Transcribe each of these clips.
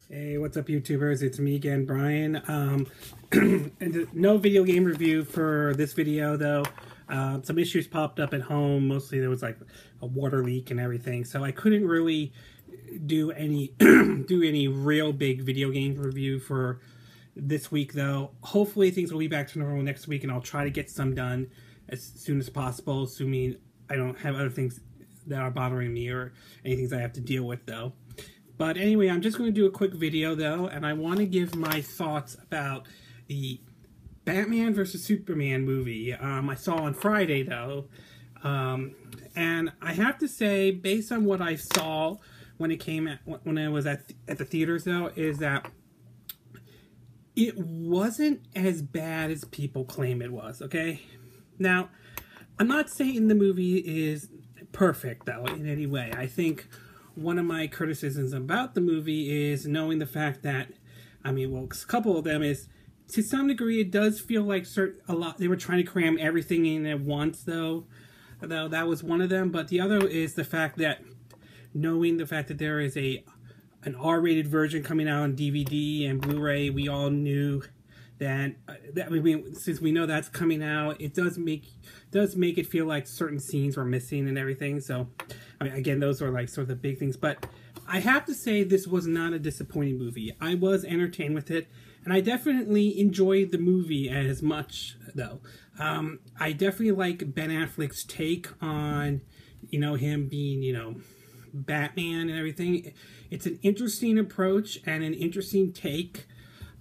Hey, what's up, YouTubers? It's me again, Brian. And no video game review for this video, though. Some issues popped up at home. Mostly there was like a water leak and everything, so I couldn't really do any do any real big video game review for this week, though. Hopefully things will be back to normal next week, and I'll try to get some done as soon as possible, assuming I don't have other things that are bothering me or anything I have to deal with, though. But anyway, I'm just going to do a quick video, though, and I want to give my thoughts about the Batman vs. Superman movie I saw on Friday, though. And I have to say, based on what I saw when it came at, when I was at the theaters, though, is that it wasn't as bad as people claim it was, okay? Now, I'm not saying the movie is perfect, though, in any way. I think one of my criticisms about the movie is knowing the fact that, a couple of them is, to some degree, it does feel like they were trying to cram everything in at once, though that was one of them. But the other is the fact that, knowing the fact that there is an R-rated version coming out on DVD and Blu-ray, we all knew that since we know that's coming out, it does make it feel like certain scenes were missing and everything. So, again, those are like sort of the big things. But I have to say, this was not a disappointing movie. I was entertained with it, and I definitely enjoyed the movie as much, though. I definitely like Ben Affleck's take on, him being, Batman and everything. It's an interesting approach and an interesting take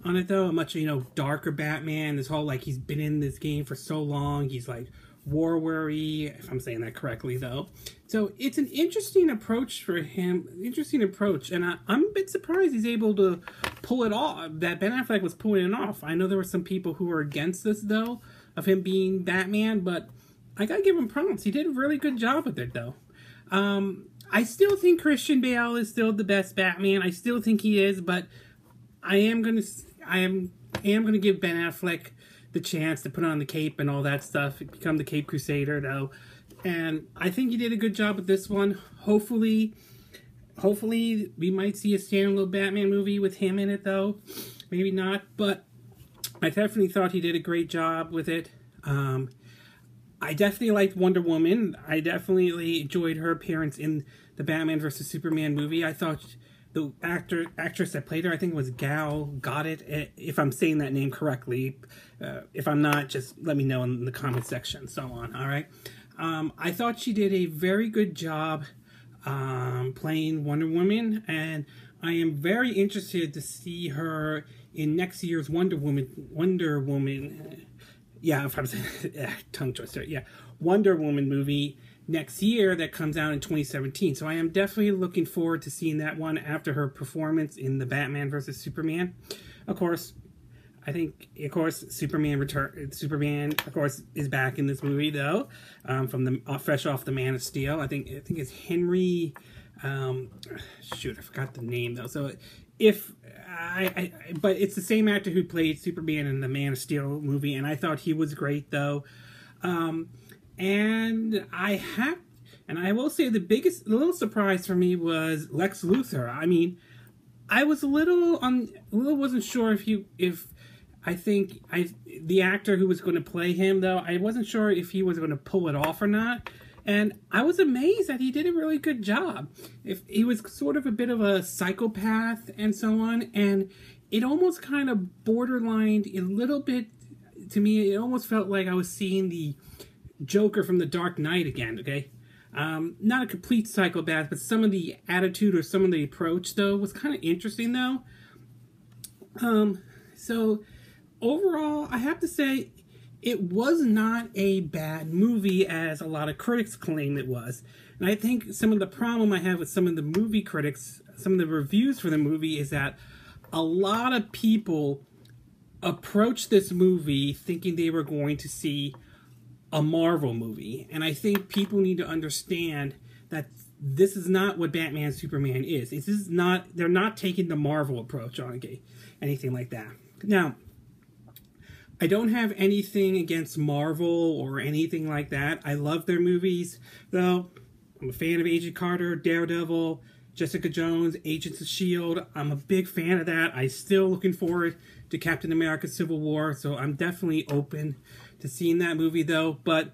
on it, though. A much, darker Batman. This whole, like, he's been in this game for so long. He's, like, war weary, if I'm saying that correctly, though. So it's an interesting approach for him. Interesting approach. And I'm a bit surprised he's able to pull it off. That Ben Affleck was pulling it off. I know there were some people who were against this, though, of him being Batman. But I gotta give him props. He did a really good job with it, though. I still think Christian Bale is still the best Batman. I still think he is, but I am gonna give Ben Affleck the chance to put on the cape and all that stuff, become the Cape Crusader, though. And I think he did a good job with this one. Hopefully we might see a standalone Batman movie with him in it, though. Maybe not, but I definitely thought he did a great job with it. I definitely liked Wonder Woman. I definitely enjoyed her appearance in the Batman vs. Superman movie. I thought the actress that played her, I think it was Gal Gadot, if I'm saying that name correctly. If I'm not, just let me know in the comment section, so on, all right? I thought she did a very good job playing Wonder Woman, and I am very interested to see her in next year's Wonder Woman, yeah, if I'm saying, tongue twister, yeah, Wonder Woman movie next year that comes out in 2017. So I am definitely looking forward to seeing that one after her performance in the Batman vs. Superman. Of course, I think, Superman, of course, is back in this movie, though, from the fresh off the Man of Steel. I think it's Henry. Shoot, I forgot the name, though. So but it's the same actor who played Superman in the Man of Steel movie, and I thought he was great, though. And I will say the little surprise for me was Lex Luthor. I was wasn't sure the actor who was going to play him, though, I wasn't sure if he was going to pull it off or not. And I was amazed that he did a really good job. If he was sort of a bit of a psychopath and so on, and it almost kind of borderlined a little bit, to me, it almost felt like I was seeing the Joker from The Dark Knight again, okay? Not a complete psychopath, but some of the attitude or some of the approach, though, was kind of interesting, though. So, overall, I have to say, it was not a bad movie as a lot of critics claim it was. And I think some of the problem I have with some of the movie critics, some of the reviews for the movie, is that a lot of people approached this movie thinking they were going to see a Marvel movie. And I think people need to understand that this is not what Batman Superman is. They're not taking the Marvel approach on anything like that. Now, I don't have anything against Marvel or anything like that. I love their movies, though. I'm a fan of Agent Carter, Daredevil, Jessica Jones, Agents of S.H.I.E.L.D. I'm a big fan of that. I'm still looking forward to Captain America Civil War, so I'm definitely open to seeing that movie, though. But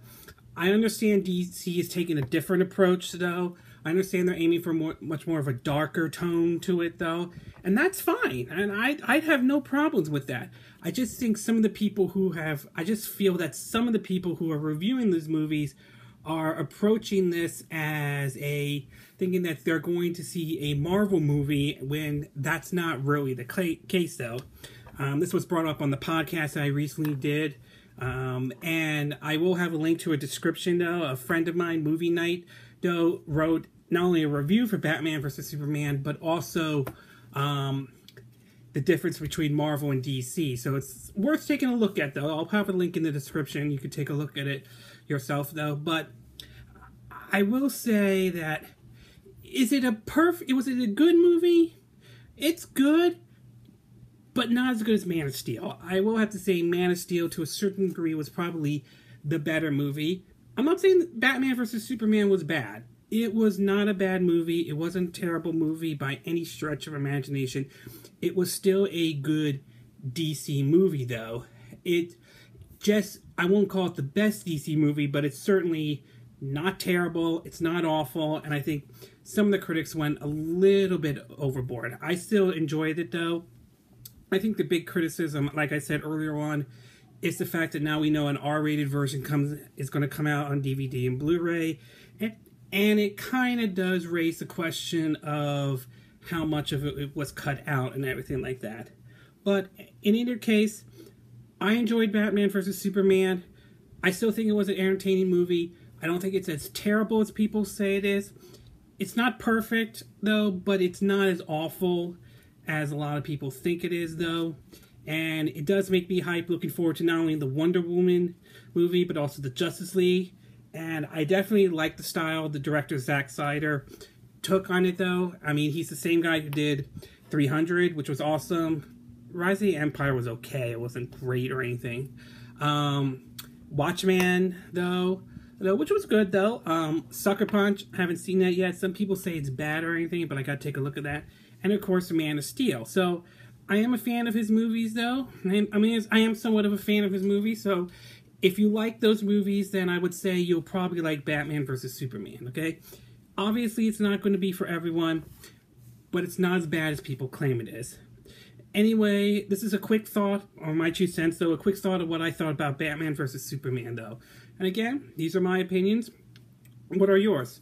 I understand DC is taking a different approach, though. I understand they're aiming for much more of a darker tone to it, though. And that's fine. And I'd have no problems with that. I just think some of the people I just feel that some of the people who are reviewing these movies are approaching this as thinking that they're going to see a Marvel movie when that's not really the case, though. This was brought up on the podcast I recently did. And I will have a link to a description, though. A friend of mine, Movie Night, though, wrote not only a review for Batman vs. Superman, but also the difference between Marvel and DC. So it's worth taking a look at, though. I'll have a link in the description. You can take a look at it yourself, though. But I will say that, was it a good movie? It's good, but not as good as Man of Steel. I will have to say Man of Steel, to a certain degree, was probably the better movie. I'm not saying that Batman vs. Superman was bad. It was not a bad movie. It wasn't a terrible movie by any stretch of imagination. It was still a good DC movie, though. I won't call it the best DC movie, but it's certainly not terrible. It's not awful. And I think some of the critics went a little bit overboard. I still enjoyed it, though. I think the big criticism, like I said earlier on, is the fact that now we know an R-rated version is going to come out on DVD and Blu-ray. And it kind of does raise the question of how much of it was cut out and everything like that. But in either case, I enjoyed Batman vs. Superman. I still think it was an entertaining movie. I don't think it's as terrible as people say it is. It's not perfect, though, but it's not as awful as a lot of people think it is, though. And it does make me hype, looking forward to not only the Wonder Woman movie, but also the Justice League. And I definitely like the style the director, Zack Snyder, took on it, though. I mean, he's the same guy who did 300, which was awesome. Rise of the Empire was okay. It wasn't great or anything. Watchmen, though, which was good, though. Sucker Punch, haven't seen that yet. Some people say it's bad or anything, but I gotta take a look at that. And, of course, Man of Steel. So, I am a fan of his movies, though. I am somewhat of a fan of his movies, so if you like those movies, then I would say you'll probably like Batman vs. Superman, okay? Obviously, it's not going to be for everyone, but it's not as bad as people claim it is. Anyway, this is a quick thought, or my 2 cents, though, a quick thought of what I thought about Batman vs. Superman, though. And again, these are my opinions. What are yours?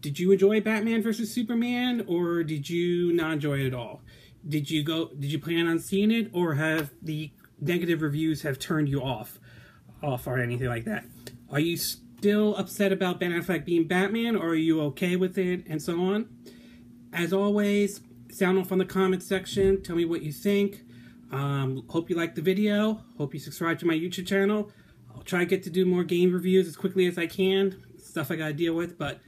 Did you enjoy Batman vs. Superman, or did you not enjoy it at all? Did you plan on seeing it, or have the negative reviews have turned you off or anything like that? Are you still upset about Ben Affleck being Batman, or are you okay with it, and so on? As always, sound off on the comments section. Tell me what you think. Hope you liked the video. Hope you subscribe to my YouTube channel. I'll try to get to do more game reviews as quickly as I can. Stuff I gotta deal with, but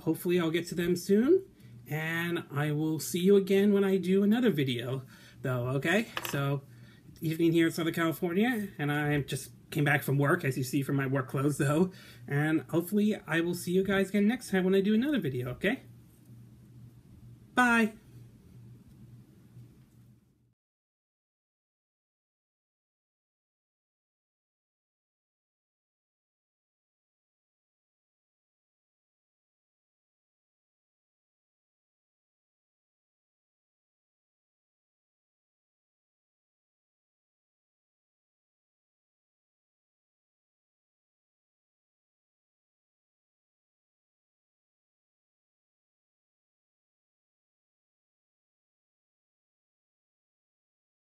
hopefully I'll get to them soon. And I will see you again when I do another video, though, okay? So, evening here in Southern California, and I just came back from work, as you see from my work clothes, though. And hopefully I will see you guys again next time when I do another video, okay? Bye!